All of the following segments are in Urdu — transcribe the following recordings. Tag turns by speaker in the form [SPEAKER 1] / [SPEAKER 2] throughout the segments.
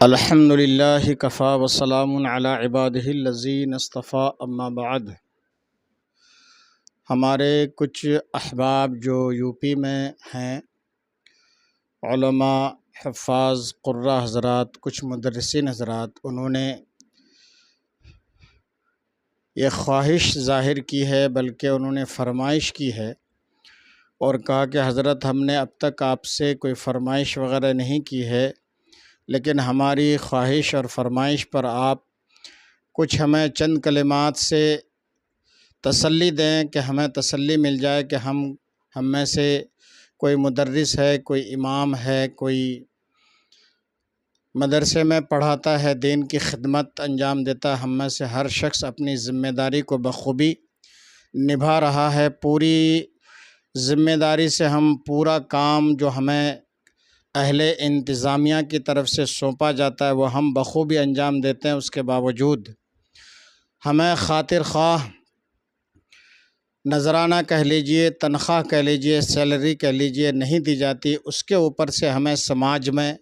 [SPEAKER 1] الحمد للہ کفا وسلام علی عبادہ الذین اصطفیٰ اما بعد۔ ہمارے کچھ احباب جو یو پی میں ہیں، علماء، حفاظ، قراء حضرات، کچھ مدرسین حضرات، انہوں نے یہ خواہش ظاہر کی ہے، بلکہ انہوں نے فرمائش کی ہے اور کہا کہ حضرت ہم نے اب تک آپ سے کوئی فرمائش وغیرہ نہیں کی ہے، لیکن ہماری خواہش اور فرمائش پر آپ کچھ ہمیں چند کلمات سے تسلی دیں کہ ہمیں تسلی مل جائے کہ ہم میں سے کوئی مدرس ہے، کوئی امام ہے، کوئی مدرسے میں پڑھاتا ہے، دین کی خدمت انجام دیتا ہے، ہم میں سے ہر شخص اپنی ذمہ داری کو بخوبی نبھا رہا ہے، پوری ذمہ داری سے ہم پورا کام جو ہمیں اہل انتظامیہ کی طرف سے سونپا جاتا ہے وہ ہم بخوبی انجام دیتے ہیں۔ اس کے باوجود ہمیں خاطر خواہ نذرانہ کہہ لیجئے، تنخواہ کہہ لیجئے، سیلری کہہ لیجئے نہیں دی جاتی۔ اس کے اوپر سے ہمیں سماج میں،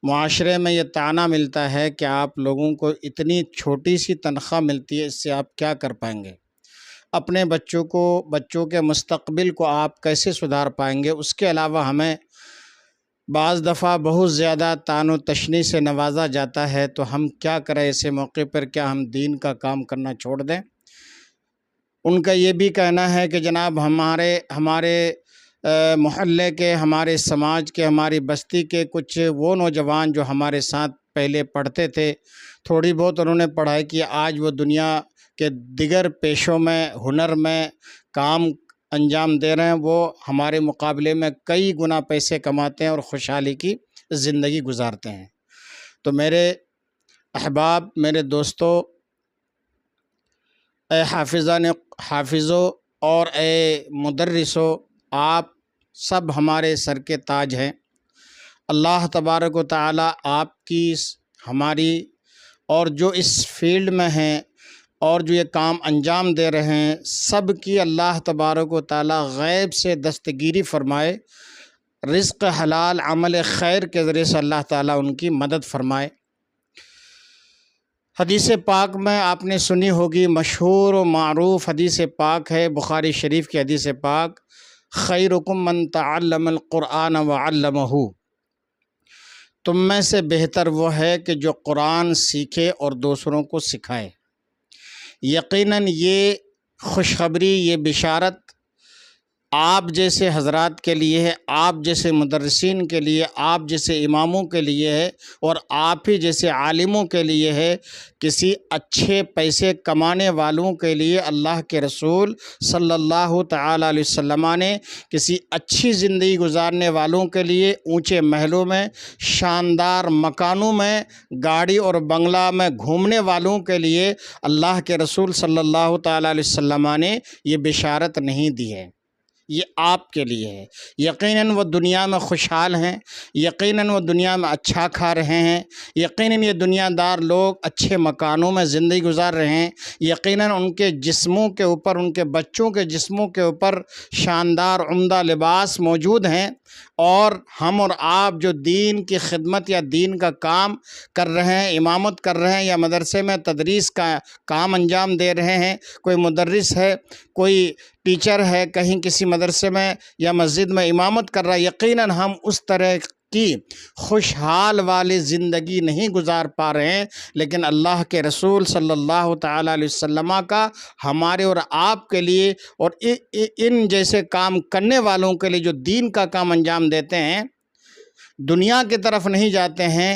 [SPEAKER 1] معاشرے میں یہ طعنہ ملتا ہے کہ آپ لوگوں کو اتنی چھوٹی سی تنخواہ ملتی ہے، اس سے آپ کیا کر پائیں گے؟ اپنے بچوں کے مستقبل کو آپ کیسے سدھار پائیں گے؟ اس کے علاوہ ہمیں بعض دفعہ بہت زیادہ طعن و تشنیع سے نوازا جاتا ہے، تو ہم کیا کریں ایسے موقع پر؟ کیا ہم دین کا کام کرنا چھوڑ دیں؟ ان کا یہ بھی کہنا ہے کہ جناب ہمارے محلے کے، ہمارے سماج کے، ہماری بستی کے کچھ وہ نوجوان جو ہمارے ساتھ پہلے پڑھتے تھے، تھوڑی بہت انہوں نے پڑھائی کی، آج وہ دنیا کے دیگر پیشوں میں، ہنر میں کام انجام دے رہے ہیں، وہ ہمارے مقابلے میں کئی گنا پیسے کماتے ہیں اور خوشحالی کی زندگی گزارتے ہیں۔ تو میرے احباب، میرے دوستو، اے حافظوں اور اے مدرسوں، آپ سب ہمارے سر کے تاج ہیں۔ اللہ تبارک و تعالی آپ کی، ہماری اور جو اس فیلڈ میں ہیں اور جو یہ کام انجام دے رہے ہیں، سب کی اللہ تبارک و تعالی غیب سے دستگیری فرمائے، رزق حلال، عمل خیر کے ذریعے سے اللہ تعالیٰ ان کی مدد فرمائے۔ حدیث پاک میں آپ نے سنی ہوگی، مشہور و معروف حدیث پاک ہے، بخاری شریف کی حدیث پاک، خیرکم من تعلم القرآن وعلمہ، تم میں سے بہتر وہ ہے کہ جو قرآن سیکھے اور دوسروں کو سکھائے۔ یقیناً یہ خوشخبری، یہ بشارت آپ جیسے حضرات کے لیے ہے، آپ جیسے مدرسین کے لیے، آپ جیسے اماموں کے لیے ہے، اور آپ ہی جیسے عالموں کے لیے ہے۔ کسی اچھے پیسے کمانے والوں کے لیے اللہ کے رسول صلی اللہ تعالیٰ علیہ وسلم نے، کسی اچھی زندگی گزارنے والوں کے لیے، اونچے محلوں میں، شاندار مکانوں میں، گاڑی اور بنگلہ میں گھومنے والوں کے لیے اللہ کے رسول صلی اللہ تعالیٰ علیہ وسلم نے یہ بشارت نہیں دی ہے، یہ آپ کے لیے ہے۔ یقیناً وہ دنیا میں خوشحال ہیں، یقیناً وہ دنیا میں اچھا کھا رہے ہیں، یقیناً یہ دنیا دار لوگ اچھے مکانوں میں زندگی گزار رہے ہیں، یقیناً ان کے جسموں کے اوپر، ان کے بچوں کے جسموں کے اوپر شاندار عمدہ لباس موجود ہیں، اور ہم اور آپ جو دین کی خدمت یا دین کا کام کر رہے ہیں، امامت کر رہے ہیں، یا مدرسے میں تدریس کا کام انجام دے رہے ہیں، کوئی مدرس ہے، کوئی ٹیچر ہے، کہیں کسی مدرسے میں یا مسجد میں امامت کر رہا ہے، یقیناً ہم اس طرح کی خوشحال والی زندگی نہیں گزار پا رہے ہیں، لیکن اللہ کے رسول صلی اللہ تعالیٰ علیہ وسلم کا ہمارے اور آپ کے لیے اور ان جیسے کام کرنے والوں کے لیے جو دین کا کام انجام دیتے ہیں، دنیا کی طرف نہیں جاتے ہیں،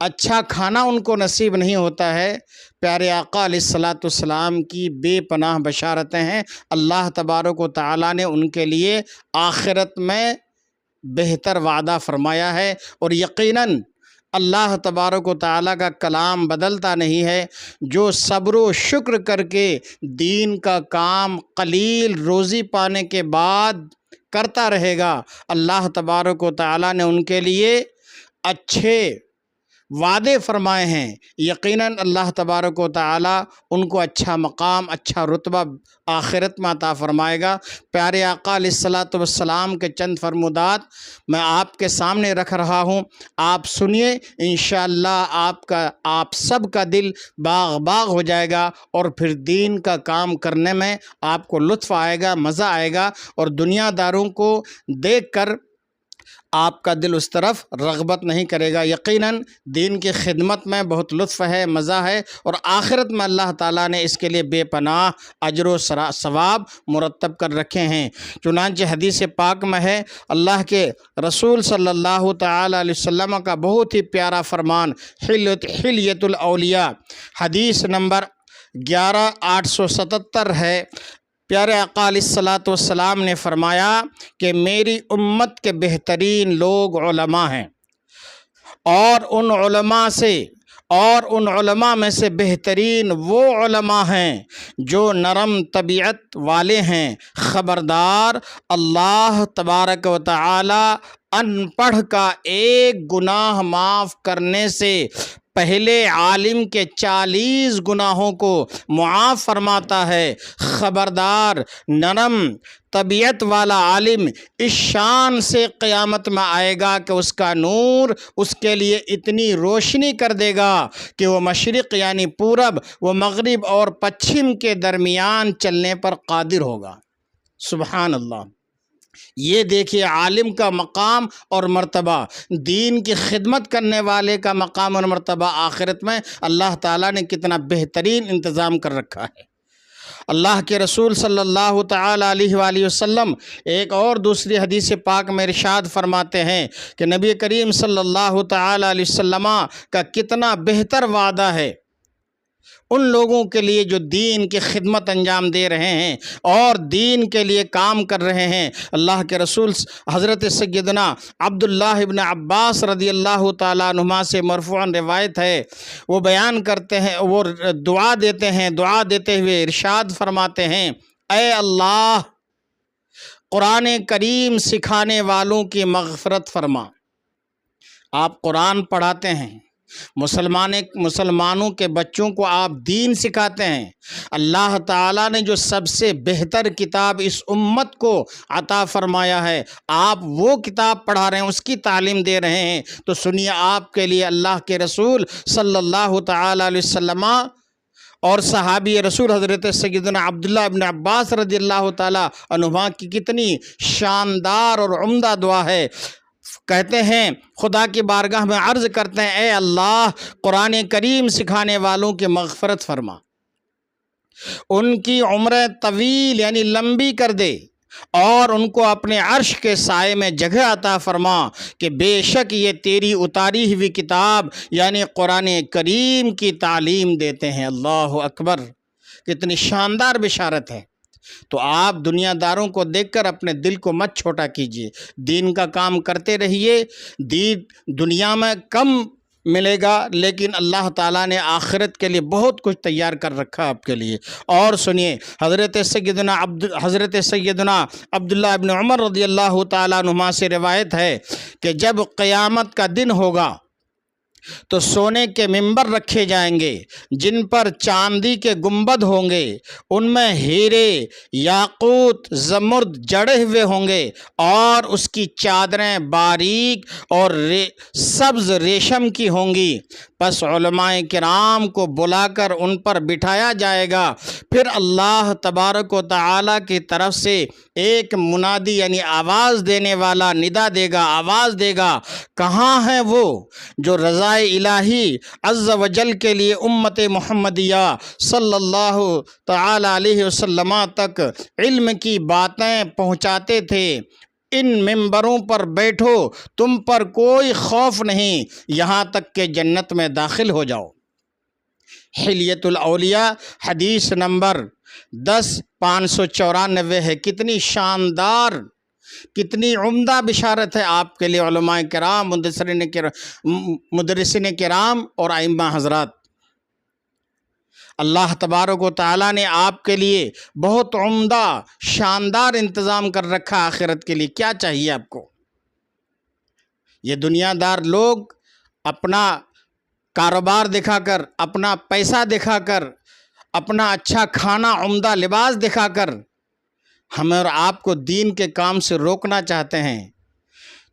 [SPEAKER 1] اچھا کھانا ان کو نصیب نہیں ہوتا ہے، پیارے آقا علیہ الصلوۃ والسلام کی بے پناہ بشارتیں ہیں۔ اللہ تبارک و تعالیٰ نے ان کے لیے آخرت میں بہتر وعدہ فرمایا ہے، اور یقیناً اللہ تبارک و تعالیٰ کا کلام بدلتا نہیں ہے۔ جو صبر و شکر کر کے دین کا کام قلیل روزی پانے کے بعد کرتا رہے گا، اللہ تبارک و تعالیٰ نے ان کے لیے اچھے وعدے فرمائے ہیں، یقیناً اللہ تبارک و تعالی ان کو اچھا مقام، اچھا رتبہ آخرت میں عطا فرمائے گا۔ پیارے آقا علیہ الصلاۃ والسلام کے چند فرمودات میں آپ کے سامنے رکھ رہا ہوں، آپ سنیے، انشاءاللہ آپ سب کا دل باغ باغ ہو جائے گا، اور پھر دین کا کام کرنے میں آپ کو لطف آئے گا، مزہ آئے گا، اور دنیا داروں کو دیکھ کر آپ کا دل اس طرف رغبت نہیں کرے گا۔ یقیناً دین کی خدمت میں بہت لطف ہے، مزہ ہے، اور آخرت میں اللہ تعالیٰ نے اس کے لیے بے پناہ اجر و ثواب مرتب کر رکھے ہیں۔ چنانچہ حدیث پاک میں ہے، اللہ کے رسول صلی اللہ تعالیٰ علیہ وسلم کا بہت ہی پیارا فرمان، حلیۃ الاولیاء، حدیث نمبر 11877 ہے۔ پیارے آقا علیہ الصلاۃ والسلام نے فرمایا کہ میری امت کے بہترین لوگ علماء ہیں، اور ان علماء میں سے بہترین وہ علماء ہیں جو نرم طبیعت والے ہیں۔ خبردار، اللہ تبارک و تعالی ان پڑھ کا ایک گناہ معاف کرنے سے پہلے عالم کے 40 گناہوں کو معاف فرماتا ہے۔ خبردار، نرم طبیعت والا عالم اس شان سے قیامت میں آئے گا کہ اس کا نور اس کے لیے اتنی روشنی کر دے گا کہ وہ مشرق یعنی پورب، وہ مغرب اور پچھم کے درمیان چلنے پر قادر ہوگا۔ سبحان اللہ! یہ دیکھیے عالم کا مقام اور مرتبہ، دین کی خدمت کرنے والے کا مقام اور مرتبہ آخرت میں اللہ تعالیٰ نے کتنا بہترین انتظام کر رکھا ہے۔ اللہ کے رسول صلی اللہ تعالیٰ علیہ وآلہ وسلم ایک اور دوسری حدیث پاک میں ارشاد فرماتے ہیں کہ نبی کریم صلی اللہ تعالیٰ علیہ وسلم کا کتنا بہتر وعدہ ہے ان لوگوں کے لیے جو دین کی خدمت انجام دے رہے ہیں اور دین کے لیے کام کر رہے ہیں۔ اللہ کے رسول حضرت سیدنا عبداللہ ابن عباس رضی اللہ تعالیٰ عنہما سے مرفوعاً روایت ہے، وہ بیان کرتے ہیں، وہ دعا دیتے ہوئے ارشاد فرماتے ہیں، اے اللہ، قرآن کریم سکھانے والوں کی مغفرت فرما۔ آپ قرآن پڑھاتے ہیں، مسلمانوں کے بچوں کو آپ دین سکھاتے ہیں۔ اللہ تعالیٰ نے جو سب سے بہتر کتاب اس امت کو عطا فرمایا ہے، آپ وہ کتاب پڑھا رہے ہیں، اس کی تعلیم دے رہے ہیں، تو سنیے آپ کے لیے اللہ کے رسول صلی اللہ تعالیٰ علیہ وسلم اور صحابی رسول حضرت سیدنا عبداللہ ابن عباس رضی اللہ تعالیٰ عنہما کی کتنی شاندار اور عمدہ دعا ہے۔ کہتے ہیں، خدا کی بارگاہ میں عرض کرتے ہیں، اے اللہ، قرآن کریم سکھانے والوں کی مغفرت فرما، ان کی عمر طویل یعنی لمبی کر دے، اور ان کو اپنے عرش کے سائے میں جگہ عطا فرما، کہ بے شک یہ تیری اتاری ہوئی کتاب یعنی قرآن کریم کی تعلیم دیتے ہیں۔ اللہ اکبر! کتنی شاندار بشارت ہے۔ تو آپ دنیا داروں کو دیکھ کر اپنے دل کو مت چھوٹا کیجیے، دین کا کام کرتے رہیے۔ دین دنیا میں کم ملے گا، لیکن اللہ تعالیٰ نے آخرت کے لیے بہت کچھ تیار کر رکھا آپ کے لیے۔ اور سنیے، حضرت سیدنا عبداللہ ابن عمر رضی اللہ تعالیٰ عنہما سے روایت ہے کہ جب قیامت کا دن ہوگا تو سونے کے ممبر رکھے جائیں گے جن پر چاندی کے گنبد ہوں گے، ان میں ہیرے، یاقوت، زمرد جڑے ہوئے ہوں گے، اور اس کی چادریں باریک اور سبز ریشم کی ہوں گی۔ پس علماء کرام کو بلا کر ان پر بٹھایا جائے گا، پھر اللہ تبارک و تعالیٰ کی طرف سے ایک منادی یعنی آواز دینے والا ندا دے گا، آواز دے گا، کہاں ہیں وہ جو رضا الہی عز و جل کے لیے امت محمدیہ صلی اللہ تعالی علیہ وسلم تک علم کی باتیں پہنچاتے تھے؟ ان ممبروں پر بیٹھو، تم پر کوئی خوف نہیں یہاں تک کہ جنت میں داخل ہو جاؤ۔ حلیۃ الاولیاء حدیث نمبر 10594 ہے۔ کتنی شاندار، کتنی عمدہ بشارت ہے آپ کے لیے علماء کرام، مدرسین کرام اور ائمہ حضرات۔ اللہ تبارک و تعالیٰ نے آپ کے لیے بہت عمدہ شاندار انتظام کر رکھا آخرت کے لیے۔ کیا چاہیے آپ کو؟ یہ دنیا دار لوگ اپنا کاروبار دکھا کر، اپنا پیسہ دکھا کر، اپنا اچھا کھانا، عمدہ لباس دکھا کر ہمیں اور آپ کو دین کے کام سے روکنا چاہتے ہیں،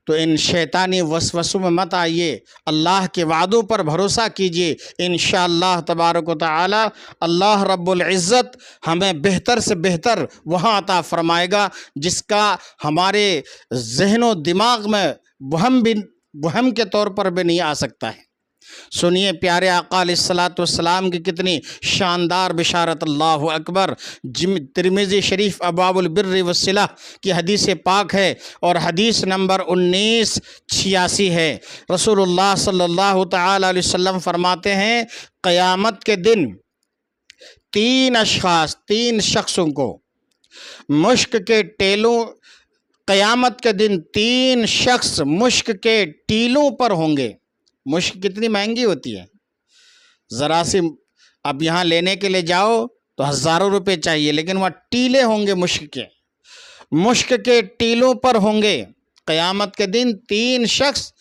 [SPEAKER 1] تو ان شیطانی وسوسوں میں مت آئیے، اللہ کے وعدوں پر بھروسہ کیجیے۔ انشاءاللہ تبارک و تعالی اللہ رب العزت ہمیں بہتر سے بہتر وہاں عطا فرمائے گا، جس کا ہمارے ذہن و دماغ میں وہم کے طور پر بھی نہیں آ سکتا ہے۔ سنیے پیارے آقا علیہ الصلوۃ والسلام کی کتنی شاندار بشارت، اللہ اکبر۔ ترمذی شریف ابواب البر والصلہ کی حدیث پاک ہے اور حدیث نمبر 1986 ہے۔ رسول اللہ صلی اللہ تعالی علیہ وسلم فرماتے ہیں، قیامت کے دن تین شخصوں کو مشک کے ٹیلوں قیامت کے دن 3 شخص مشک کے ٹیلوں پر ہوں گے۔ مشک کتنی مہنگی ہوتی ہے، ذرا سی اب یہاں لینے کے لیے جاؤ تو ہزاروں روپے چاہیے، لیکن وہاں ٹیلے ہوں گے مشک کے ٹیلوں پر ہوں گے۔ قیامت کے دن 3 شخص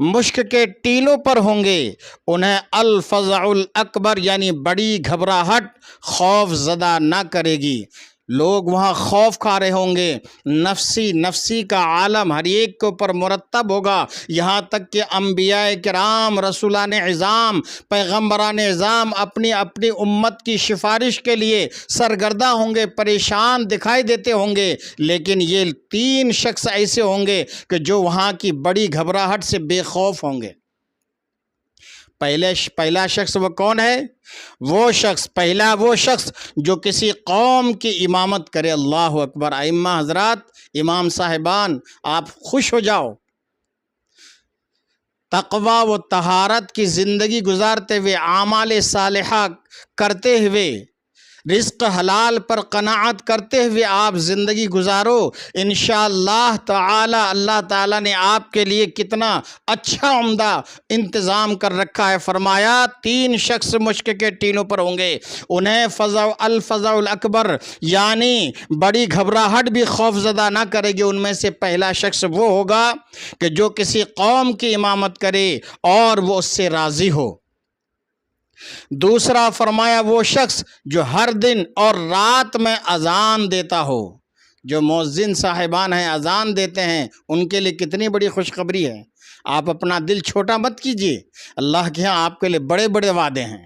[SPEAKER 1] مشک کے ٹیلوں پر ہوں گے، انہیں الفزع الاکبر یعنی بڑی گھبراہٹ خوف زدہ نہ کرے گی۔ لوگ وہاں خوف کھا رہے ہوں گے، نفسی کا عالم ہر ایک کے اوپر مرتب ہوگا، یہاں تک کہ انبیاء کرام، رسولان اعظام، پیغمبران اعظام اپنی اپنی امت کی سفارش کے لیے سرگردہ ہوں گے، پریشان دکھائی دیتے ہوں گے، لیکن یہ 3 شخص ایسے ہوں گے کہ جو وہاں کی بڑی گھبراہٹ سے بے خوف ہوں گے۔ پہلا شخص وہ کون ہے؟ وہ شخص جو کسی قوم کی امامت کرے۔ اللہ اکبر۔ ائمہ حضرات، امام صاحبان، آپ خوش ہو جاؤ، تقوی و طہارت کی زندگی گزارتے ہوئے، اعمال صالحہ کرتے ہوئے، رزق حلال پر قناعت کرتے ہوئے آپ زندگی گزارو، انشاءاللہ تعالی اللہ تعالیٰ نے آپ کے لیے کتنا اچھا عمدہ انتظام کر رکھا ہے۔ فرمایا 3 شخص مشک کے ٹیلوں پر ہوں گے، انہیں الفزع الاکبر یعنی بڑی گھبراہٹ بھی خوف زدہ نہ کرے گی۔ ان میں سے پہلا شخص وہ ہوگا کہ جو کسی قوم کی امامت کرے اور وہ اس سے راضی ہو۔ دوسرا فرمایا وہ شخص جو ہر دن اور رات میں اذان دیتا ہو۔ جو مؤذن صاحبان ہیں، اذان دیتے ہیں، ان کے لیے کتنی بڑی خوشخبری ہے۔ آپ اپنا دل چھوٹا مت کیجیے، اللہ کے ہاں آپ کے لیے بڑے بڑے وعدے ہیں۔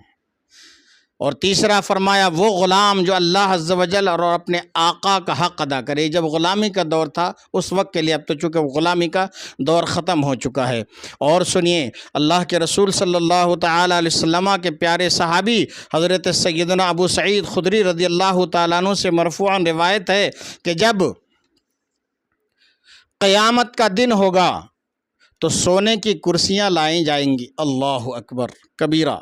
[SPEAKER 1] اور تیسرا فرمایا وہ غلام جو اللہ عز و جل اور اپنے آقا کا حق ادا کرے۔ جب غلامی کا دور تھا اس وقت کے لیے، اب تو چونکہ غلامی کا دور ختم ہو چکا ہے۔ اور سنیے، اللہ کے رسول صلی اللہ تعالی علیہ وسلم کے پیارے صحابی حضرت سیدنا ابو سعید خدری رضی اللہ تعالیٰ عنہ سے مرفوعاً روایت ہے کہ جب قیامت کا دن ہوگا تو سونے کی کرسیاں لائی جائیں گی۔ اللہ اکبر کبیرہ۔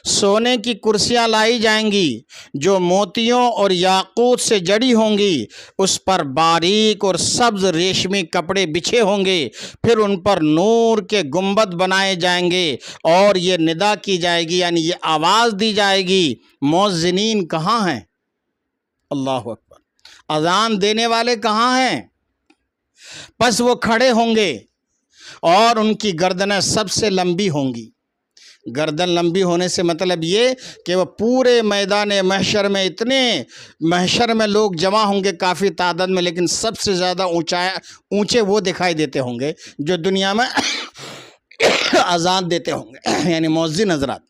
[SPEAKER 1] سونے کی کرسیاں لائی جائیں گی جو موتیوں اور یاقوت سے جڑی ہوں گی، اس پر باریک اور سبز ریشمی کپڑے بچھے ہوں گے، پھر ان پر نور کے گنبد بنائے جائیں گے اور یہ ندا کی جائے گی، یعنی یہ آواز دی جائے گی، مؤذنین کہاں ہیں؟ اللہ اکبر۔ اذان دینے والے کہاں ہیں؟ پس وہ کھڑے ہوں گے اور ان کی گردنیں سب سے لمبی ہوں گی۔ گردن لمبی ہونے سے مطلب یہ کہ وہ پورے میدان محشر میں لوگ جمع ہوں گے کافی تعداد میں، لیکن سب سے زیادہ اونچے وہ دکھائی دیتے ہوں گے جو دنیا میں اذان دیتے ہوں گے، یعنی مؤذن حضرات۔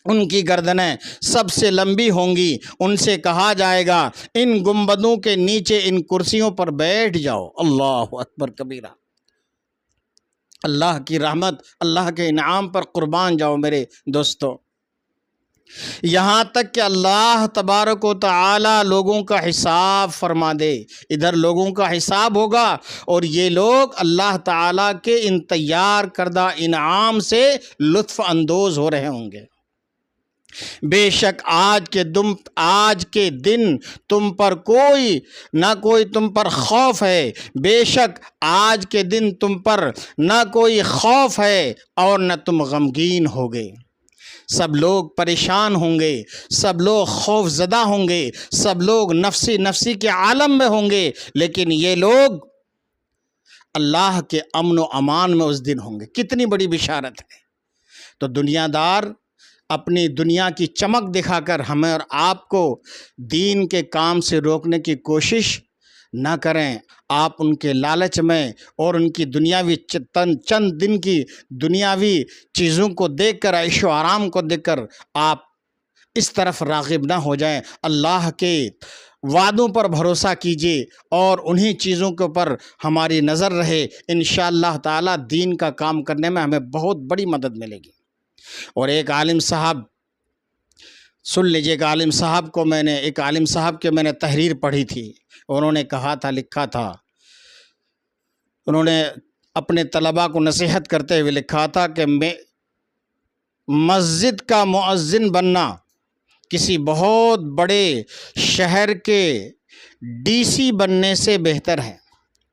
[SPEAKER 1] ان کی گردنیں سب سے لمبی ہوں گی، ان سے کہا جائے گا ان گنبدوں کے نیچے ان کرسیوں پر بیٹھ جاؤ۔ اللہ اکبر کبیرہ۔ اللہ کی رحمت، اللہ کے انعام پر قربان جاؤ میرے دوستو۔ یہاں تک کہ اللہ تبارک و تعالی لوگوں کا حساب فرما دے۔ ادھر لوگوں کا حساب ہوگا اور یہ لوگ اللہ تعالی کے ان تیار کردہ انعام سے لطف اندوز ہو رہے ہوں گے۔ بے شک آج کے دن تم پر کوئی تم پر خوف ہے، بے شک آج کے دن تم پر نہ کوئی خوف ہے اور نہ تم غمگین ہوگے۔ سب لوگ پریشان ہوں گے، سب لوگ خوف زدہ ہوں گے، سب لوگ نفسی کے عالم میں ہوں گے، لیکن یہ لوگ اللہ کے امن و امان میں اس دن ہوں گے۔ کتنی بڑی بشارت ہے۔ تو دنیا دار اپنی دنیا کی چمک دکھا کر ہمیں اور آپ کو دین کے کام سے روکنے کی کوشش نہ کریں۔ آپ ان کے لالچ میں اور ان کی دنیاوی چند دن کی دنیاوی چیزوں کو دیکھ کر، عیش و آرام کو دیکھ کر آپ اس طرف راغب نہ ہو جائیں۔ اللہ کے وعدوں پر بھروسہ کیجیے اور انہی چیزوں کے اوپر ہماری نظر رہے۔ انشاءاللہ تعالی دین کا کام کرنے میں ہمیں بہت بڑی مدد ملے گی۔ اور ایک عالم صاحب، سن لیجیے، ایک عالم صاحب کے میں نے تحریر پڑھی تھی۔ انہوں نے کہا تھا، لکھا تھا، انہوں نے اپنے طلباء کو نصیحت کرتے ہوئے لکھا تھا کہ مسجد کا مؤذن بننا کسی بہت بڑے شہر کے ڈی سی بننے سے بہتر ہے،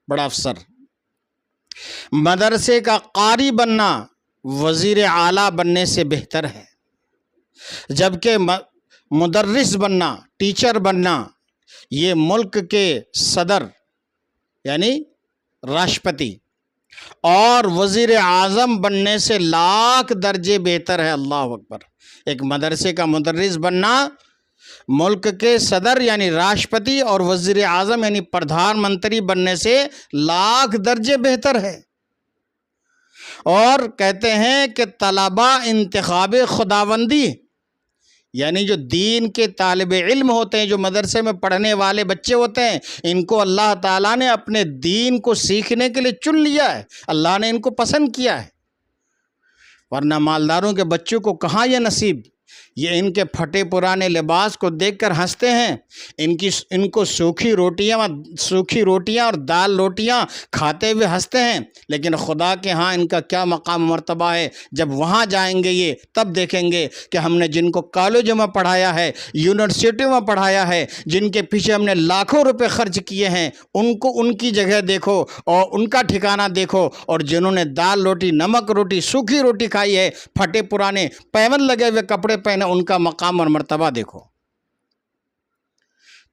[SPEAKER 1] بڑا افسر۔ مدرسے کا قاری بننا وزیر اعلیٰ بننے سے بہتر ہے، جبکہ مدرس بننا، ٹیچر بننا، یہ ملک کے صدر یعنی راشٹرپتی اور وزیر اعظم بننے سے لاکھ درجے بہتر ہے۔ اللہ اکبر۔ ایک مدرسے کا مدرس بننا ملک کے صدر یعنی راشٹرپتی اور وزیر اعظم یعنی پردھان منتری بننے سے لاکھ درجے بہتر ہے۔ اور کہتے ہیں کہ طلبہ انتخاب خداوندی، یعنی جو دین کے طالب علم ہوتے ہیں، جو مدرسے میں پڑھنے والے بچے ہوتے ہیں، ان کو اللہ تعالیٰ نے اپنے دین کو سیکھنے کے لیے چن لیا ہے، اللہ نے ان کو پسند کیا ہے۔ ورنہ مالداروں کے بچوں کو کہاں یہ نصیب؟ یہ ان کے پھٹے پرانے لباس کو دیکھ کر ہنستے ہیں، ان کو سوکھی روٹیاں اور دال روٹیاں کھاتے ہوئے ہنستے ہیں، لیکن خدا کے ہاں ان کا کیا مقام مرتبہ ہے؟ جب وہاں جائیں گے یہ تب دیکھیں گے کہ ہم نے جن کو کالجوں میں پڑھایا ہے، یونیورسٹیوں میں پڑھایا ہے، جن کے پیچھے ہم نے لاکھوں روپے خرچ کیے ہیں، ان کی جگہ دیکھو اور ان کا ٹھکانہ دیکھو، اور جنہوں نے دال روٹی، نمک روٹی، سوکھی روٹی کھائی ہے، پھٹے پرانے پیون لگے ہوئے کپڑے پہنے، ان کا مقام اور مرتبہ دیکھو۔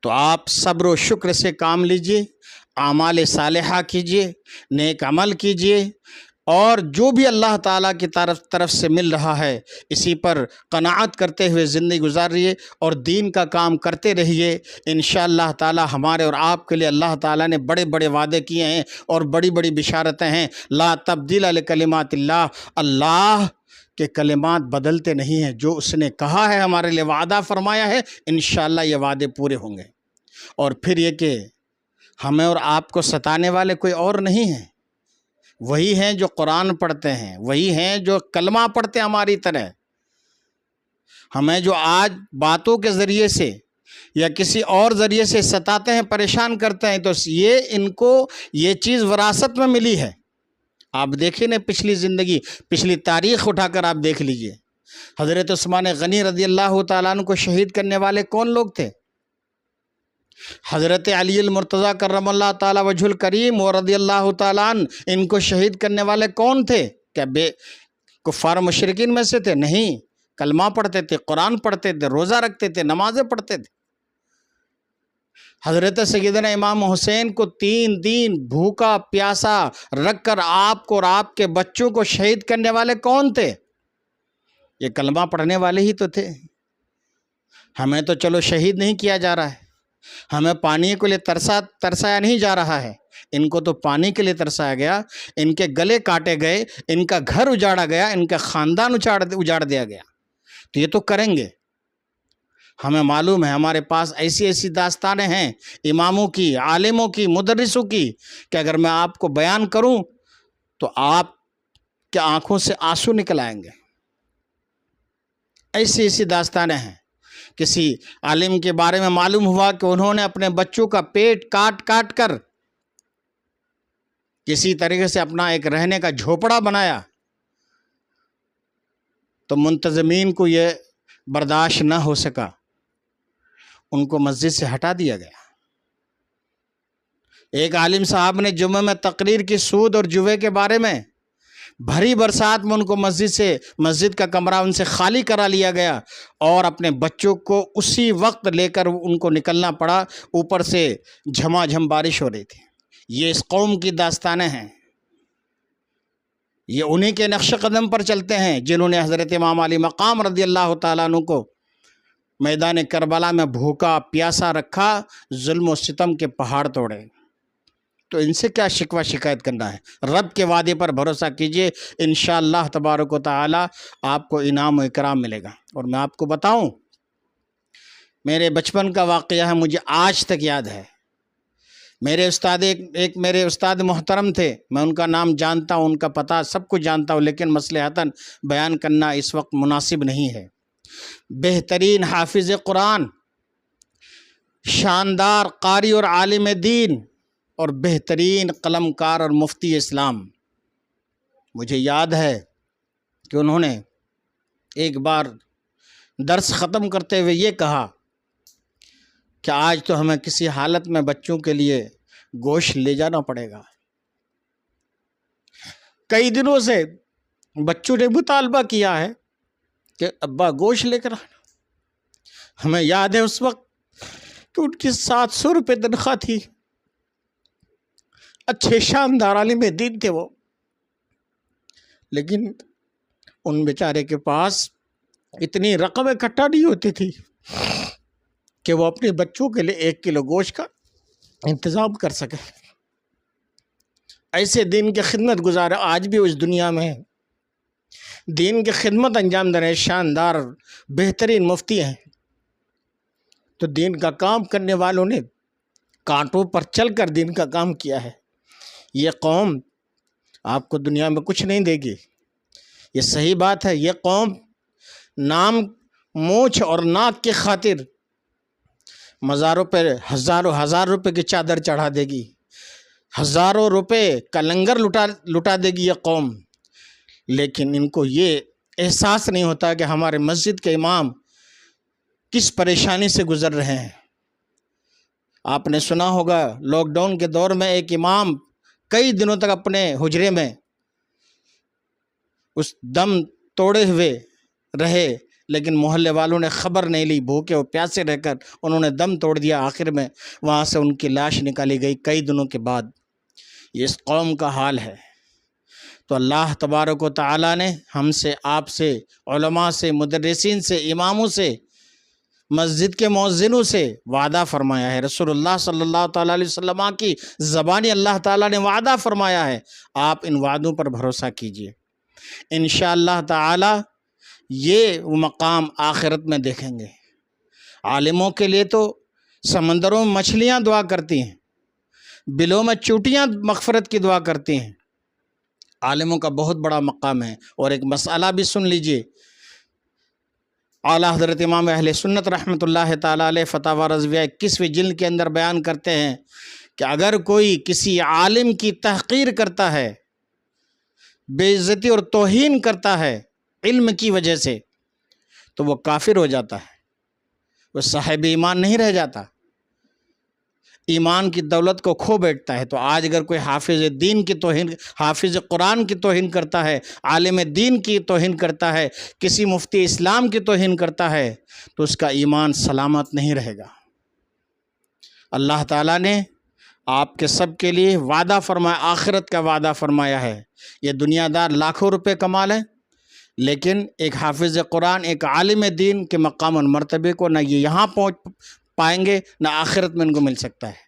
[SPEAKER 1] تو آپ صبر و شکر سے کام لیجئے، اعمال صالحہ کیجئے، نیک عمل کیجئے، اور جو بھی اللہ تعالیٰ کی طرف سے مل رہا ہے اسی پر قناعت کرتے ہوئے زندگی گزاریے اور دین کا کام کرتے رہیے۔ انشاءاللہ تعالیٰ ہمارے اور آپ کے لیے اللہ تعالیٰ نے بڑے بڑے وعدے کیے ہیں اور بڑی بڑی بشارتیں ہیں۔ لا تبدیل لکلمات اللہ، اللہ کہ کلمات بدلتے نہیں ہیں، جو اس نے کہا ہے، ہمارے لیے وعدہ فرمایا ہے، انشاءاللہ یہ وعدے پورے ہوں گے۔ اور پھر یہ کہ ہمیں اور آپ کو ستانے والے کوئی اور نہیں ہیں، وہی ہیں جو قرآن پڑھتے ہیں، وہی ہیں جو کلمہ پڑھتے ہیں ہماری طرح۔ ہمیں جو آج باتوں کے ذریعے سے یا کسی اور ذریعے سے ستاتے ہیں، پریشان کرتے ہیں، تو ان کو یہ چیز وراثت میں ملی ہے۔ آپ دیکھیں نا، پچھلی زندگی، پچھلی تاریخ اٹھا کر آپ دیکھ لیجئے، حضرت عثمان غنی رضی اللہ تعالیٰ عنہ کو شہید کرنے والے کون لوگ تھے؟ حضرت علی المرتضیٰ کرم اللہ تعالیٰ وجہ الکریم و رضی اللہ تعالیٰ عنہ، ان کو شہید کرنے والے کون تھے؟ کیا کفار مشرکین میں سے تھے؟ نہیں، کلمہ پڑھتے تھے، قرآن پڑھتے تھے، روزہ رکھتے تھے، نمازیں پڑھتے تھے۔ حضرت سیدنا امام حسین کو 3 دن بھوکا پیاسا رکھ کر آپ کو اور آپ کے بچوں کو شہید کرنے والے کون تھے؟ یہ کلمہ پڑھنے والے ہی تو تھے۔ ہمیں تو چلو شہید نہیں کیا جا رہا ہے، ہمیں پانی کے لیے ترسایا نہیں جا رہا ہے، ان کو تو پانی کے لیے ترسایا گیا، ان کے گلے کاٹے گئے، ان کا گھر اجاڑا گیا، ان کا خاندان اجاڑ دیا گیا، تو یہ تو کریں گے۔ ہمیں معلوم ہے، ہمارے پاس ایسی داستانیں ہیں اماموں کی، عالموں کی، مدرسوں کی، کہ اگر میں آپ کو بیان کروں تو آپ کے آنکھوں سے آنسو نکل آئیں گے۔ ایسی داستانیں ہیں۔ کسی عالم کے بارے میں معلوم ہوا کہ انہوں نے اپنے بچوں کا پیٹ کاٹ کر کسی طریقے سے اپنا ایک رہنے کا جھوپڑا بنایا، تو منتظمین کو یہ برداشت نہ ہو سکا، ان کو مسجد سے ہٹا دیا گیا۔ ایک عالم صاحب نے جمعہ میں تقریر کی سود اور جوے کے بارے میں، بھری برسات میں ان کو مسجد کا کمرہ ان سے خالی کرا لیا گیا، اور اپنے بچوں کو اسی وقت لے کر ان کو نکلنا پڑا، اوپر سے جھما جھم بارش ہو رہی تھی۔ یہ اس قوم کی داستانیں ہیں۔ یہ انہی کے نقش قدم پر چلتے ہیں جنہوں نے حضرت امام علی مقام رضی اللہ تعالیٰ عنہ کو میدان کربلا میں بھوکا پیاسا رکھا، ظلم و ستم کے پہاڑ توڑے۔ تو ان سے کیا شکوہ شکایت کرنا ہے؟ رب کے وعدے پر بھروسہ کیجئے، انشاءاللہ تبارک و تعالی آپ کو انعام و اکرام ملے گا۔ اور میں آپ کو بتاؤں، میرے بچپن کا واقعہ ہے، مجھے آج تک یاد ہے۔ میرے استاد ایک میرے استاد محترم تھے، میں ان کا نام جانتا ہوں، ان کا پتہ سب کچھ جانتا ہوں، لیکن مصلحتاً بیان کرنا اس وقت مناسب نہیں ہے۔ بہترین حافظ قرآن، شاندار قاری اور عالم دین، اور بہترین قلم کار اور مفتی اسلام۔ مجھے یاد ہے کہ انہوں نے ایک بار درس ختم کرتے ہوئے یہ کہا کہ آج تو ہمیں کسی حالت میں بچوں کے لیے گوشت لے جانا پڑے گا۔ کئی دنوں سے بچوں نے مطالبہ کیا ہے کہ ابا گوشت لے کر آنا۔ ہمیں یاد ہے اس وقت کہ ان کی 700 روپے تنخواہ تھی، اچھے شاندار عالم دین تھے وہ، لیکن ان بیچارے کے پاس اتنی رقم اکٹھا نہیں ہوتی تھی کہ وہ اپنے بچوں کے لیے 1 کلو گوشت کا انتظام کر سکے۔ ایسے دین کے خدمت گزار آج بھی اس دنیا میں دین کی خدمت انجام دے رہے ہیں، شاندار بہترین مفتی ہیں۔ تو دین کا کام کرنے والوں نے کانٹوں پر چل کر دین کا کام کیا ہے۔ یہ قوم آپ کو دنیا میں کچھ نہیں دے گی، یہ صحیح بات ہے۔ یہ قوم نام، مونچھ اور ناک کی خاطر مزاروں پر ہزار روپے کی چادر چڑھا دے گی، ہزاروں روپے کا لنگر لٹا دے گی یہ قوم، لیکن ان کو یہ احساس نہیں ہوتا کہ ہمارے مسجد کے امام کس پریشانی سے گزر رہے ہیں۔ آپ نے سنا ہوگا لاک ڈاؤن کے دور میں ایک امام کئی دنوں تک اپنے حجرے میں اس دم توڑے ہوئے رہے، لیکن محلے والوں نے خبر نہیں لی، بھوکے اور پیاسے رہ کر انہوں نے دم توڑ دیا۔ آخر میں وہاں سے ان کی لاش نکالی گئی کئی دنوں کے بعد۔ یہ اس قوم کا حال ہے۔ تو اللہ تبارک و تعالیٰ نے ہم سے، آپ سے، علماء سے، مدرسین سے، اماموں سے، مسجد کے مؤذنوں سے وعدہ فرمایا ہے۔ رسول اللہ صلی اللہ تعالیٰ علیہ وسلم کی زبانی اللہ تعالیٰ نے وعدہ فرمایا ہے، آپ ان وعدوں پر بھروسہ کیجئے، انشاءاللہ تعالی یہ وہ مقام آخرت میں دیکھیں گے۔ عالموں کے لیے تو سمندروں میں مچھلیاں دعا کرتی ہیں، بلوں میں چوٹیاں مغفرت کی دعا کرتی ہیں۔ عالموں کا بہت بڑا مقام ہے۔ اور ایک مسئلہ بھی سن لیجئے، اعلیٰ حضرت امام اہل سنت رحمۃ اللہ تعالیٰ علیہ فتاوی رضویہ 21ویں جلد کے اندر بیان کرتے ہیں کہ اگر کوئی کسی عالم کی تحقیر کرتا ہے، بے عزتی اور توہین کرتا ہے علم کی وجہ سے، تو وہ کافر ہو جاتا ہے، وہ صاحب ایمان نہیں رہ جاتا، ایمان کی دولت کو کھو بیٹھتا ہے۔ تو آج اگر کوئی حافظ دین کی توہین، حافظ قرآن کی توہین کرتا ہے، عالم دین کی توہین کرتا ہے، کسی مفتی اسلام کی توہین کرتا ہے، تو اس کا ایمان سلامت نہیں رہے گا۔ اللہ تعالیٰ نے آپ کے سب کے لیے وعدہ فرمایا، آخرت کا وعدہ فرمایا ہے۔ یہ دنیا دار لاکھوں روپے کما لیں، لیکن ایک حافظ قرآن، ایک عالم دین کے مقام اور مرتبے کو نہ یہ یہاں پہنچ پائیں گے، نہ آخرت میں ان کو مل سکتا ہے۔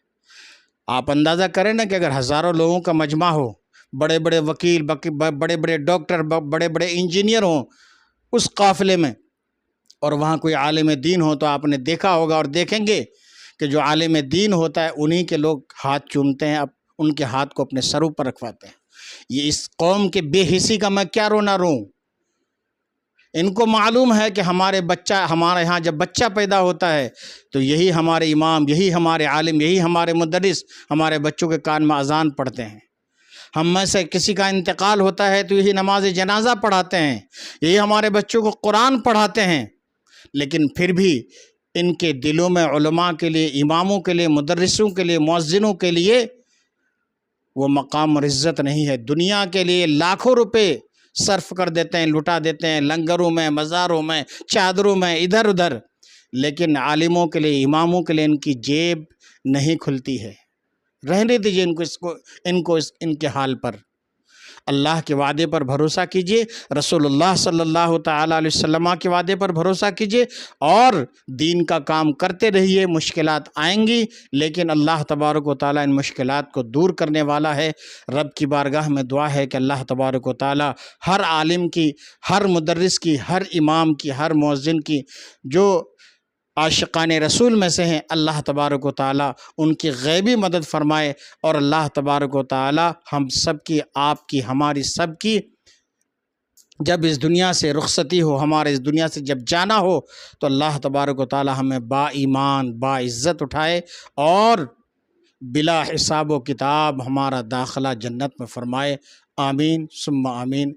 [SPEAKER 1] آپ اندازہ کریں نا کہ اگر ہزاروں لوگوں کا مجمع ہو، بڑے بڑے وکیل، بڑے بڑے ڈاکٹر، بڑے بڑے انجینئر ہوں اس قافلے میں، اور وہاں کوئی عالم دین ہو، تو آپ نے دیکھا ہوگا اور دیکھیں گے کہ جو عالم دین ہوتا ہے انہی کے لوگ ہاتھ چومتے ہیں، ان کے ہاتھ کو اپنے سروں پر رکھواتے ہیں۔ یہ اس قوم کے بے حسی کا میں کیا رونا روں۔ ان کو معلوم ہے کہ ہمارے ہاں جب بچہ پیدا ہوتا ہے تو یہی ہمارے امام، یہی ہمارے عالم، یہی ہمارے مدرس ہمارے بچوں کے کان میں اذان پڑھتے ہیں۔ ہم میں سے کسی کا انتقال ہوتا ہے تو یہی نماز جنازہ پڑھاتے ہیں، یہی ہمارے بچوں کو قرآن پڑھاتے ہیں، لیکن پھر بھی ان کے دلوں میں علماء کے لیے، اماموں کے لیے، مدرسوں کے لیے، مؤذنوں کے لیے وہ مقام اور عزت نہیں ہے۔ دنیا کے لیے لاکھوں روپے صرف کر دیتے ہیں، لٹا دیتے ہیں، لنگروں میں، مزاروں میں، چادروں میں، ادھر ادھر، لیکن عالموں کے لیے، اماموں کے لیے ان کی جیب نہیں کھلتی ہے۔ رہنے دیجیے ان کے حال پر۔ اللہ کے وعدے پر بھروسہ کیجئے، رسول اللہ صلی اللہ تعالیٰ علیہ وسلم کے وعدے پر بھروسہ کیجئے اور دین کا کام کرتے رہیے۔ مشکلات آئیں گی لیکن اللہ تبارک و تعالیٰ ان مشکلات کو دور کرنے والا ہے۔ رب کی بارگاہ میں دعا ہے کہ اللہ تبارک و تعالیٰ ہر عالم کی، ہر مدرس کی، ہر امام کی، ہر مؤذن کی جو عاشقان رسول میں سے ہیں، اللہ تبارک و تعالیٰ ان کی غیبی مدد فرمائے، اور اللہ تبارک و تعالیٰ ہم سب کی، آپ کی، ہماری سب کی جب اس دنیا سے رخصتی ہو، ہمارے اس دنیا سے جب جانا ہو، تو اللہ تبارک و تعالیٰ ہمیں با ایمان، با عزت اٹھائے اور بلا حساب و کتاب ہمارا داخلہ جنت میں فرمائے۔ آمین ثم آمین۔